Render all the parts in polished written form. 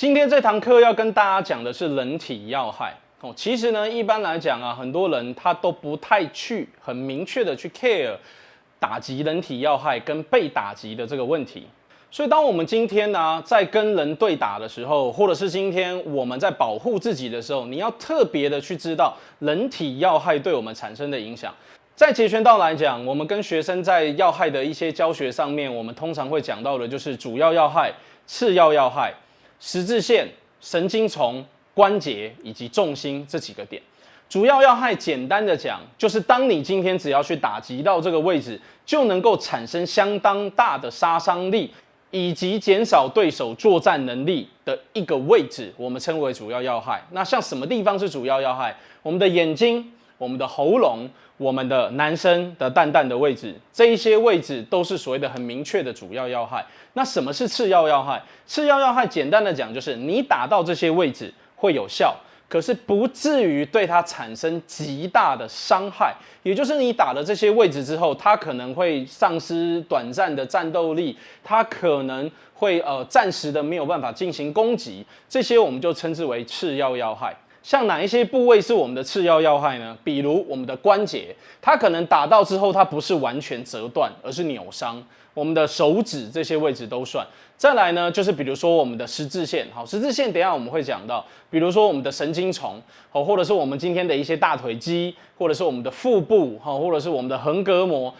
今天这堂课要跟大家讲的是人体要害哦。其实呢，一般来讲啊，很多人他都不太去很明确的去 care 打击人体要害跟被打击的这个问题。所以，当我们今天呢，在跟人对打的时候，或者是今天我们在保护自己的时候，你要特别的去知道人体要害对我们产生的影响。在截拳道来讲，我们跟学生在要害的一些教学上面，我们通常会讲到的就是主要要害、次要要害、十字线、神经丛、关节以及重心这几个点。主要要害，简单的讲，就是当你今天只要去打击到这个位置，就能够产生相当大的杀伤力，以及减少对手作战能力的一个位置，我们称为主要要害。那像什么地方是主要要害？我们的眼睛、我们的喉咙、我们的男生的蛋蛋的位置，这一些位置都是所谓的很明确的主要要害。那什么是次要要害？次要要害简单的讲，就是你打到这些位置会有效，可是不至于对它产生极大的伤害。也就是你打了这些位置之后，它可能会丧失短暂的战斗力，它可能会暂时的没有办法进行攻击，这些我们就称之为次要要害。像哪一些部位是我们的次要要害呢？比如我们的关节，它可能打到之后，它不是完全折断，而是扭伤。我们的手指这些位置都算。再来呢，就是比如说我们的十字线，好，十字线等一下我们会讲到，比如说我们的神经丛，或者是我们今天的一些大腿肌，或者是我们的腹部，或者是我们的横膈膜。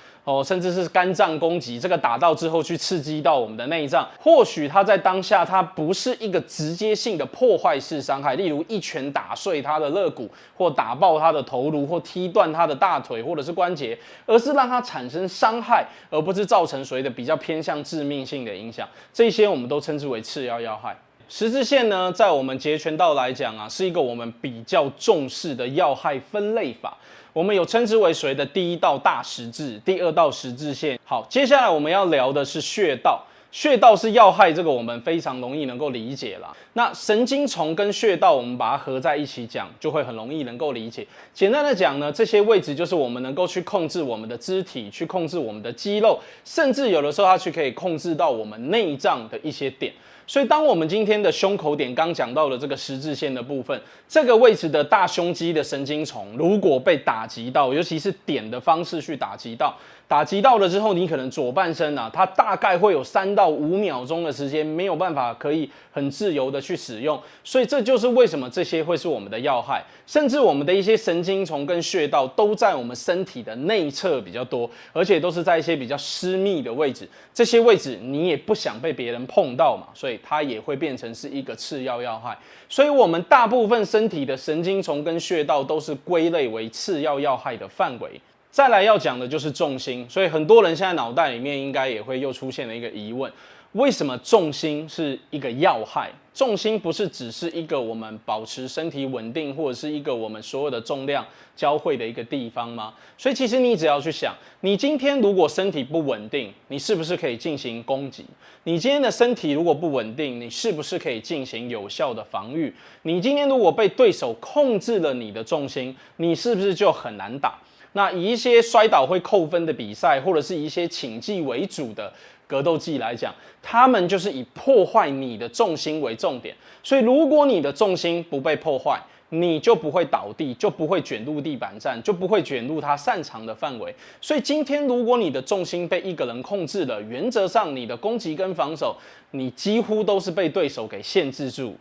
甚至是肝脏攻击，这个打到之后去刺激到我们的内脏，或许它在当下它不是一个直接性的破坏式伤害，例如一拳打碎它的肋骨，或打爆它的头颅，或踢断它的大腿或者是关节，而是让它产生伤害，而不是造成所谓的比较偏向致命性的影响。这些我们都称之为次要要害。十字线呢，在我们截拳道来讲啊，是一个我们比较重视的要害分类法。我们有称之为所谓的第一道大十字，第二道十字线。好，接下来我们要聊的是穴道。穴道是要害，这个我们非常容易能够理解啦。那神经丛跟穴道，我们把它合在一起讲，就会很容易能够理解。简单的讲呢，这些位置就是我们能够去控制我们的肢体，去控制我们的肌肉，甚至有的时候它去可以控制到我们内脏的一些点。所以，当我们今天的胸口点刚讲到的这个十字线的部分，这个位置的大胸肌的神经丛，如果被打击到，尤其是点的方式去打击到了之后，你可能左半身啊，它大概会有3到5秒钟的时间没有办法可以很自由的去使用，所以这就是为什么这些会是我们的要害，甚至我们的一些神经丛跟穴道都在我们身体的内侧比较多，而且都是在一些比较私密的位置，这些位置你也不想被别人碰到嘛，所以它也会变成是一个次要要害。所以我们大部分身体的神经丛跟穴道都是归类为次要要害的范围。再来要讲的就是重心，所以很多人现在脑袋里面应该也会又出现了一个疑问：为什么重心是一个要害？重心不是只是一个我们保持身体稳定，或者是一个我们所有的重量交汇的一个地方吗？所以其实你只要去想，你今天如果身体不稳定，你是不是可以进行攻击？你今天的身体如果不稳定，你是不是可以进行有效的防御？你今天如果被对手控制了你的重心，你是不是就很难打？那以一些摔倒会扣分的比赛，或者是一些请技为主的格斗技来讲，他们就是以破坏你的重心为重点。所以，如果你的重心不被破坏，你就不会倒地，就不会卷入地板战，就不会卷入他擅长的范围。所以，今天如果你的重心被一个人控制了，原则上你的攻击跟防守，你几乎都是被对手给限制住。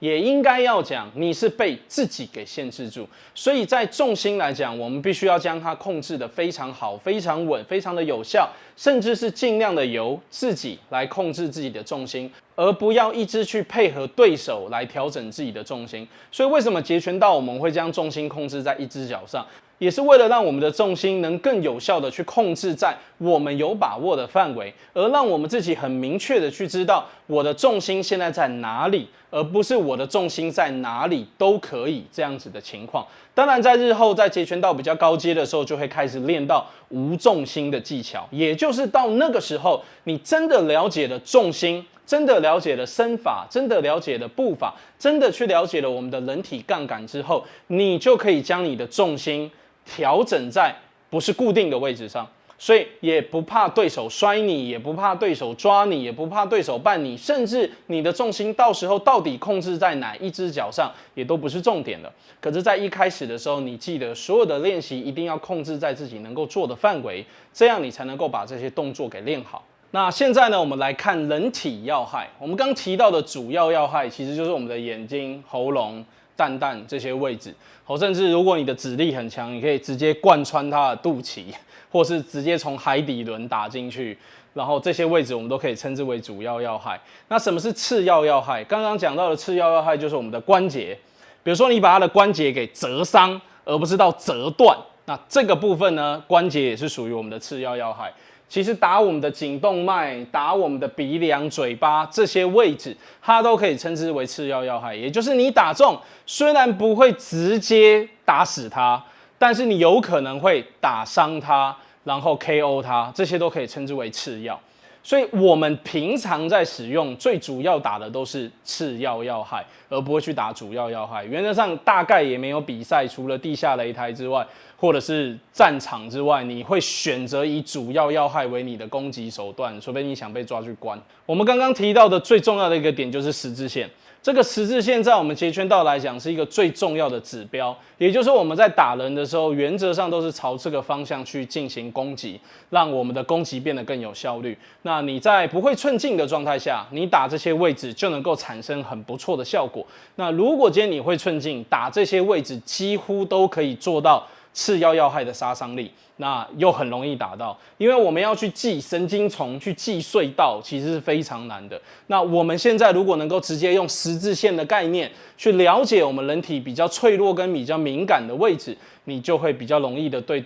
也应该要讲，你是被自己给限制住，所以在重心来讲，我们必须要将它控制得非常好、非常稳、非常的有效，甚至是尽量的由自己来控制自己的重心，而不要一直去配合对手来调整自己的重心。所以为什么截拳道我们会将重心控制在一只脚上？也是为了让我们的重心能更有效的去控制在我们有把握的范围，而让我们自己很明确的去知道我的重心现在在哪里，而不是我的重心在哪里都可以这样子的情况。当然，在日后在截拳道比较高阶的时候，就会开始练到无重心的技巧，也就是到那个时候，你真的了解了重心。真的了解了身法，真的了解了步法，真的去了解了我们的人体杠杆之后，你就可以将你的重心调整在不是固定的位置上，所以也不怕对手摔你，也不怕对手抓你，也不怕对手绊你，甚至你的重心到时候到底控制在哪一只脚上，也都不是重点了。可是，在一开始的时候，你记得所有的练习一定要控制在自己能够做的范围，这样你才能够把这些动作给练好。那现在呢，我们来看人体要害。我们刚提到的主要要害，其实就是我们的眼睛、喉咙、蛋蛋这些位置。甚至如果你的指力很强，你可以直接贯穿它的肚脐，或是直接从海底轮打进去。然后这些位置我们都可以称之为主要要害。那什么是次要要害？刚刚讲到的次要要害就是我们的关节，比如说你把它的关节给折伤，而不是到折断，那这个部分呢，关节也是属于我们的次要要害。其实打我们的颈动脉、打我们的鼻梁、嘴巴这些位置，它都可以称之为次要要害。也就是你打中，虽然不会直接打死它，但是你有可能会打伤它，然后 KO 它，这些都可以称之为次要。所以我们平常在使用最主要打的都是次要要害，而不会去打主要要害。原则上大概也没有比赛，除了地下擂台之外，或者是战场之外，你会选择以主要要害为你的攻击手段，除非你想被抓去关。我们刚刚提到的最重要的一个点就是十字线。这个十字线在我们截拳道来讲是一个最重要的指标，也就是我们在打人的时候，原则上都是朝这个方向去进行攻击，让我们的攻击变得更有效率。那你在不会寸进的状态下，你打这些位置就能够产生很不错的效果。那如果今天你会寸进，打这些位置几乎都可以做到次要要害的杀伤力，那又很容易打到，因为我们要去记神经丛、去记隧道，其实是非常难的。那我们现在如果能够直接用十字线的概念去了解我们人体比较脆弱跟比较敏感的位置，你就会比较容易的对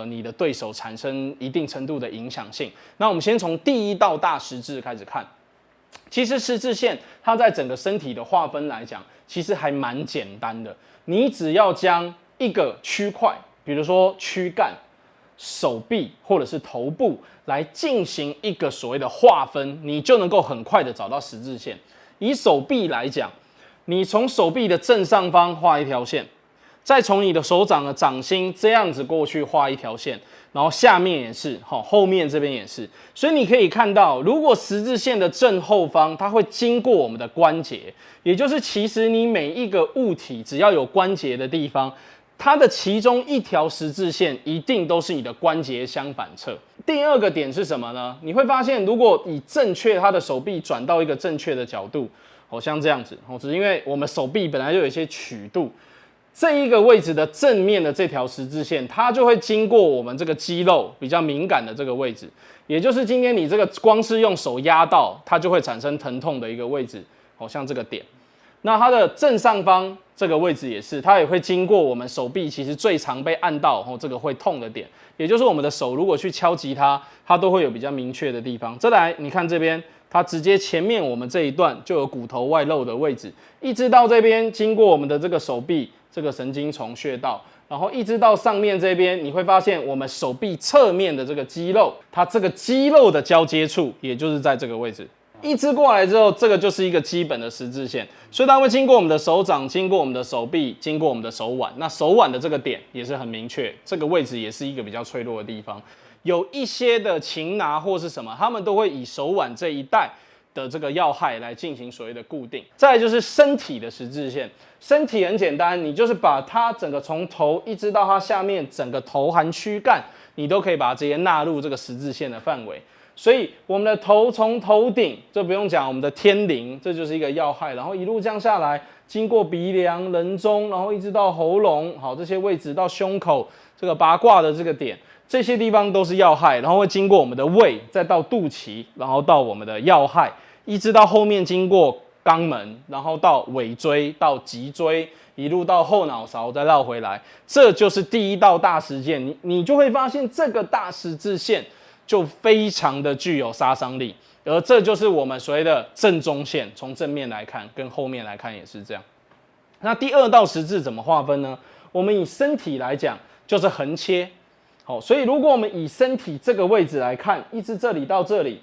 你的对手产生一定程度的影响性。那我们先从第一道大十字开始看。其实十字线它在整个身体的划分来讲，其实还蛮简单的。你只要将一个区块，比如说躯干、手臂或者是头部来进行一个所谓的划分，你就能够很快的找到十字线。以手臂来讲，你从手臂的正上方画一条线，再从你的手掌的掌心这样子过去画一条线，然后下面也是，后面这边也是。所以你可以看到，如果十字线的正后方，它会经过我们的关节，也就是其实你每一个物体只要有关节的地方，它的其中一条十字线一定都是你的关节相反侧。第二个点是什么呢？你会发现，如果以正确它的手臂转到一个正确的角度，像这样子，只是因为我们手臂本来就有一些曲度，这一个位置的正面的这条十字线，它就会经过我们这个肌肉比较敏感的这个位置，也就是今天你这个光是用手压到，它就会产生疼痛的一个位置，像这个点。那它的正上方这个位置也是，它也会经过我们手臂其实最常被按到这个会痛的点，也就是我们的手如果去敲击它，它都会有比较明确的地方。再来，你看这边，它直接前面我们这一段就有骨头外露的位置，一直到这边经过我们的这个手臂这个神经丛穴道，然后一直到上面这边，你会发现我们手臂侧面的这个肌肉，它这个肌肉的交接处，也就是在这个位置。一支过来之后，这个就是一个基本的十字线，所以它会经过我们的手掌，经过我们的手臂，经过我们的手腕。那手腕的这个点也是很明确，这个位置也是一个比较脆弱的地方。有一些的擒拿或是什么，他们都会以手腕这一带的这个要害来进行所谓的固定。再来就是身体的十字线，身体很简单，你就是把它整个从头一直到它下面整个头含躯干，你都可以把它直接纳入这个十字线的范围。所以我们的头从头顶，这不用讲，我们的天灵，这就是一个要害，然后一路降下来，经过鼻梁、人中，然后一直到喉咙，好，这些位置到胸口这个八卦的这个点，这些地方都是要害，然后会经过我们的胃，再到肚脐，然后到我们的要害，一直到后面经过肛门，然后到尾椎，到脊椎，一路到后脑勺，再绕回来，这就是第一道大十字线。你就会发现这个大十字线就非常的具有杀伤力，而这就是我们所谓的正中线。从正面来看，跟后面来看也是这样。那第二道十字怎么划分呢？我们以身体来讲，就是横切。好，所以如果我们以身体这个位置来看，一直这里到这里，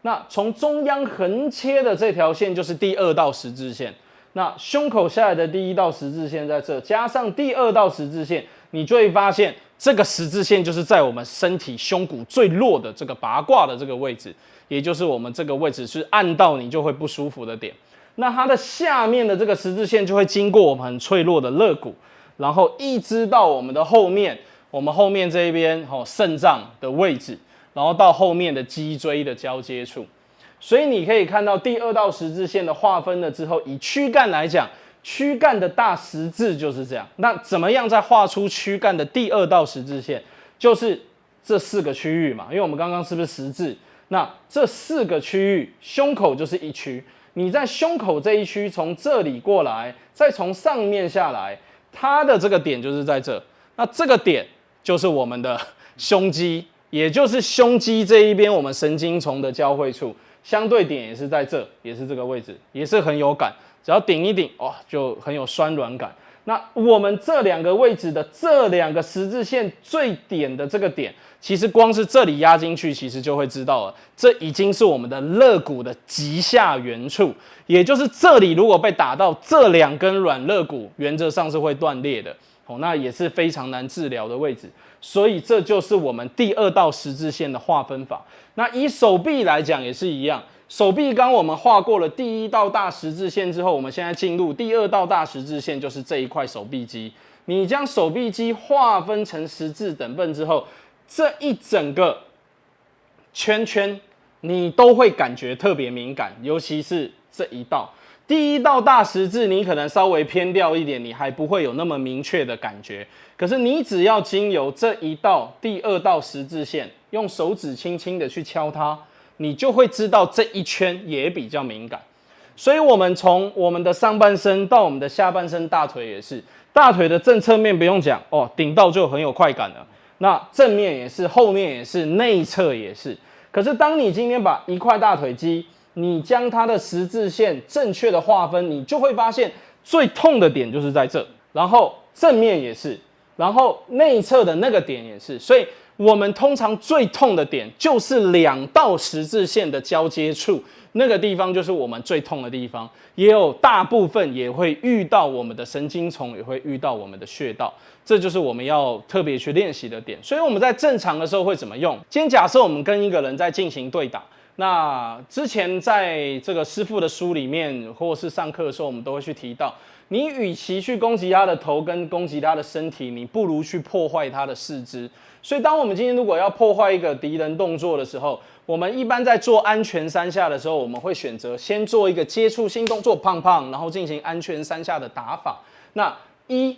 那从中央横切的这条线就是第二道十字线。那胸口下来的第一道十字线在这，加上第二道十字线，你就会发现这个十字线就是在我们身体胸骨最弱的这个八卦的这个位置，也就是我们这个位置是按到你就会不舒服的点。那它的下面的这个十字线就会经过我们很脆弱的肋骨，然后一直到我们的后面，我们后面这一边肾脏的位置，然后到后面的脊椎的交接处。所以你可以看到第二道十字线的划分了之后，以躯干来讲，躯干的大十字就是这样。那怎么样再画出躯干的第二道十字线？就是这4个区域嘛，因为我们刚刚是不是十字？那这4个区域，胸口就是一区。你在胸口这一区，从这里过来，再从上面下来，它的这个点就是在这。那这个点就是我们的胸肌，也就是胸肌这一边我们神经丛的交汇处。相对点也是在这，也是这个位置，也是很有感。只要顶一顶，哇，就很有酸软感。那我们这2个位置的这2个十字线最点的这个点，其实光是这里压进去，其实就会知道了，这已经是我们的肋骨的极下缘处，也就是这里如果被打到，这2根软肋骨原则上是会断裂的。那也是非常难治疗的位置。所以这就是我们第2道十字线的划分法。那以手臂来讲也是一样，手臂刚我们画过了第1道大十字线之后，我们现在进入第2道大十字线，就是这一块手臂肌。你将手臂肌划分成十字等份之后，这一整个圈圈你都会感觉特别敏感，尤其是这一道。第1道大十字，你可能稍微偏掉一点，你还不会有那么明确的感觉。可是你只要经由这一道第2道十字线，用手指轻轻的去敲它，你就会知道这一圈也比较敏感。所以我们从我们的上半身到我们的下半身，大腿也是，大腿的正侧面不用讲哦，顶到就很有快感了。那正面也是，后面也是，内侧也是。可是当你今天把一块大腿肌，你将它的十字线正确的划分，你就会发现最痛的点就是在这，然后正面也是，然后内侧的那个点也是。所以我们通常最痛的点就是2道十字线的交接处，那个地方就是我们最痛的地方，也有大部分也会遇到我们的神经丛，也会遇到我们的穴道，这就是我们要特别去练习的点。所以我们在正常的时候会怎么用？今天假设我们跟一个人在进行对打，那之前在这个师傅的书里面，或是上课的时候，我们都会去提到，你与其去攻击他的头跟攻击他的身体，你不如去破坏他的四肢。所以当我们今天如果要破坏一个敌人动作的时候，我们一般在做安全3下的时候，我们会选择先做一个接触性动作，胖胖，然后进行安全3下的打法。那1、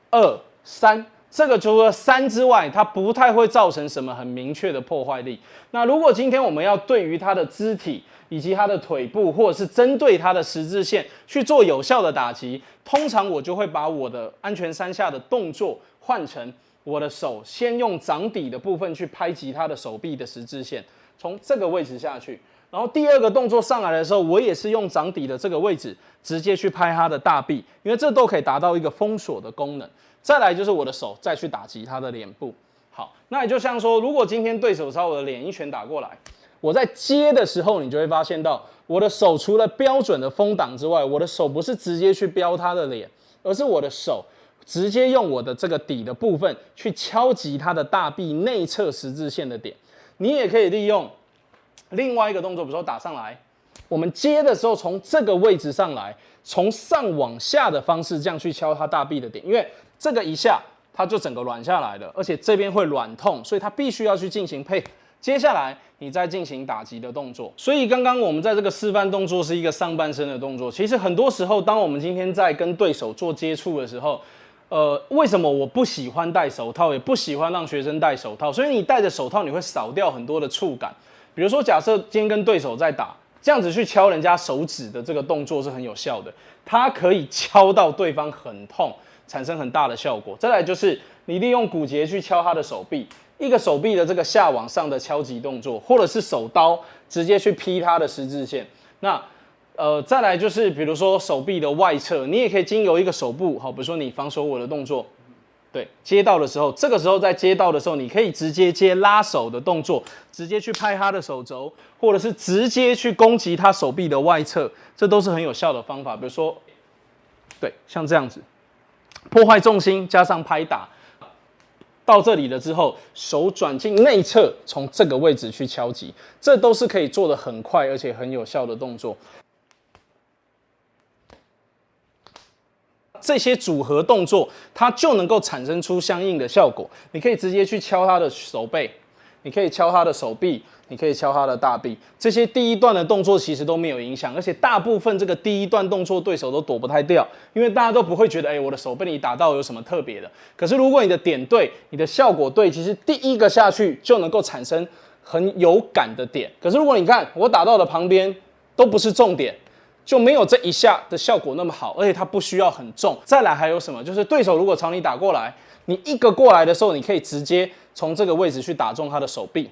2、3。这个除了3之外，它不太会造成什么很明确的破坏力。那如果今天我们要对于他的肢体以及他的腿部，或者是针对他的十字线去做有效的打击，通常我就会把我的安全3下的动作换成我的手先用掌底的部分去拍击他的手臂的十字线，从这个位置下去。然后第2个动作上来的时候，我也是用掌底的这个位置直接去拍他的大臂，因为这都可以达到一个封锁的功能。再来就是我的手再去打击他的脸部。好，那也就像说，如果今天对手朝我的脸一拳打过来，我在接的时候，你就会发现到我的手除了标准的封挡之外，我的手不是直接去标他的脸，而是我的手直接用我的这个底的部分去敲击他的大臂内侧十字线的点。你也可以利用另外一个动作，比如说打上来，我们接的时候从这个位置上来，从上往下的方式这样去敲他大臂的点，因为这个一下它就整个软下来了，而且这边会软痛，所以它必须要去进行配。接下来你再进行打击的动作。所以刚刚我们在这个示范动作是一个上半身的动作。其实很多时候，当我们今天在跟对手做接触的时候，为什么我不喜欢戴手套，也不喜欢让学生戴手套？所以你戴着手套，你会少掉很多的触感。比如说，假设今天跟对手在打，这样子去敲人家手指的这个动作是很有效的，它可以敲到对方很痛，产生很大的效果。再来就是你利用骨节去敲他的手臂，一个手臂的这个下往上的敲击动作，或者是手刀直接去劈他的十字线。那再来就是比如说手臂的外侧，你也可以经由一个手部，好，比如说你防守我的动作。对，接到的时候，这个时候在接到的时候，你可以直接接拉手的动作，直接去拍他的手肘，或者是直接去攻击他手臂的外侧，这都是很有效的方法。比如说，对，像这样子，破坏重心加上拍打，到这里了之后，手转进内侧，从这个位置去敲击，这都是可以做得很快而且很有效的动作。这些组合动作，它就能够产生出相应的效果。你可以直接去敲他的手背，你可以敲他的手臂，你可以敲他的大臂。这些第一段的动作其实都没有影响，而且大部分这个第一段动作对手都躲不太掉，因为大家都不会觉得，我的手被你打到有什么特别的。可是如果你的点对，你的效果对，其实第一个下去就能够产生很有感的点。可是如果你看我打到的旁边都不是重点，就没有这一下的效果那么好，而且它不需要很重。再来还有什么？就是对手如果朝你打过来，你一个过来的时候，你可以直接从这个位置去打中他的手臂，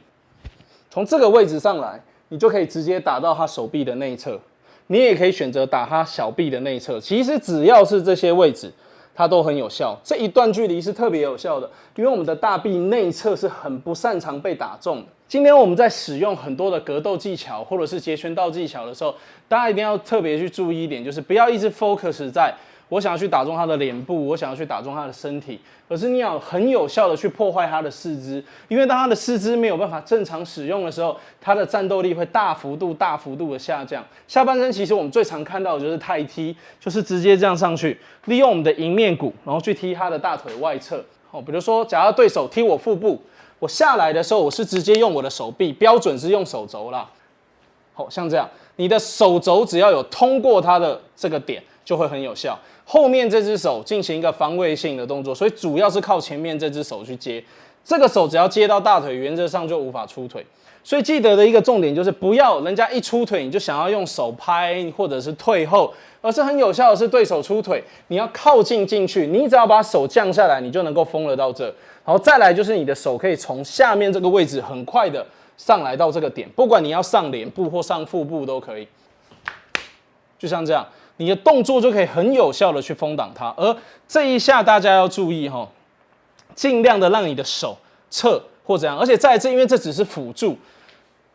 从这个位置上来，你就可以直接打到他手臂的内侧。你也可以选择打他小臂的内侧。其实只要是这些位置，它都很有效。这一段距离是特别有效的，因为我们的大臂内侧是很不擅长被打中的。今天我们在使用很多的格斗技巧或者是截拳道技巧的时候，大家一定要特别去注意一点，就是不要一直 focus 在我想要去打中他的脸部，我想要去打中他的身体，而是你要很有效的去破坏他的四肢，因为当他的四肢没有办法正常使用的时候，他的战斗力会大幅度的下降。下半身其实我们最常看到的就是泰踢，就是直接这样上去，利用我们的迎面骨，然后去踢他的大腿外侧。比如说，假如对手踢我腹部，我下来的时候，我是直接用我的手臂，标准是用手肘啦。像这样，你的手肘只要有通过它的这个点，就会很有效。后面这只手进行一个防卫性的动作，所以主要是靠前面这只手去接。这个手只要接到大腿，原则上就无法出腿。所以记得的一个重点就是，不要人家一出腿你就想要用手拍或者是退后，而是很有效的是对手出腿，你要靠近进去，你只要把手降下来，你就能够封了到这。然后再来就是你的手可以从下面这个位置很快的上来到这个点，不管你要上脸部或上腹部都可以。就像这样，你的动作就可以很有效的去封挡它。而这一下大家要注意尽量的让你的手侧或怎样，而且再一次，因为这只是辅助。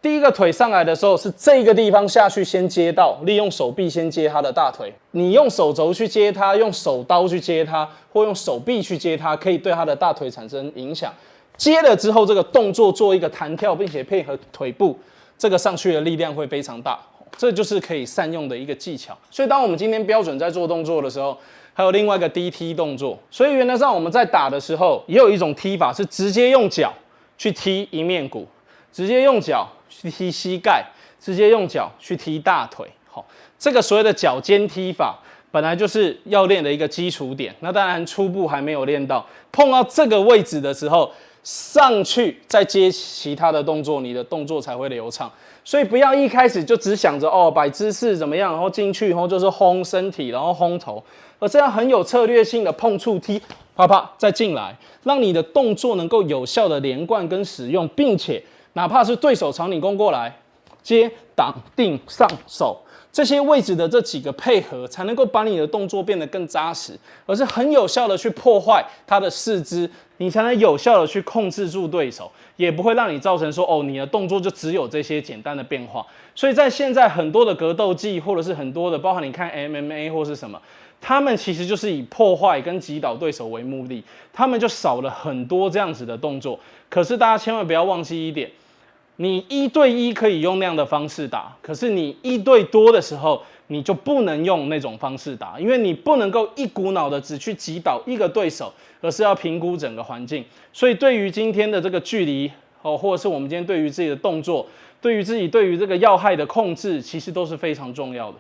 第一个腿上来的时候是这个地方下去先接到，利用手臂先接他的大腿。你用手肘去接他，用手刀去接他，或用手臂去接他，可以对他的大腿产生影响。接了之后，这个动作做一个弹跳，并且配合腿部，这个上去的力量会非常大。这就是可以善用的一个技巧。所以当我们今天标准在做动作的时候，还有另外一个低踢动作。所以原则上我们在打的时候，也有一种踢法是直接用脚去踢迎面骨，直接用脚去踢膝盖，直接用脚去踢大腿。这个所谓的脚尖踢法，本来就是要练的一个基础点。那当然初步还没有练到，碰到这个位置的时候，上去再接其他的动作，你的动作才会流畅。所以不要一开始就只想着摆姿势怎么样，然后进去，然后就是轰身体，然后轰头，而这样很有策略性的碰触踢，啪啪再进来，让你的动作能够有效的连贯跟使用，并且哪怕是对手朝你攻过来，接挡定上手。这些位置的这几个配合，才能够把你的动作变得更扎实，而是很有效的去破坏他的四肢，你才能有效的去控制住对手，也不会让你造成说你的动作就只有这些简单的变化。所以在现在很多的格斗技，或者是很多的，包含你看 MMA 或是什么，他们其实就是以破坏跟击倒对手为目的，他们就少了很多这样子的动作。可是大家千万不要忘记一点。你1对1可以用那样的方式打，可是你1对多的时候，你就不能用那种方式打，因为你不能够一股脑的只去击倒一个对手，而是要评估整个环境。所以对于今天的这个距离或者是我们今天对于自己的动作，对于这个要害的控制，其实都是非常重要的。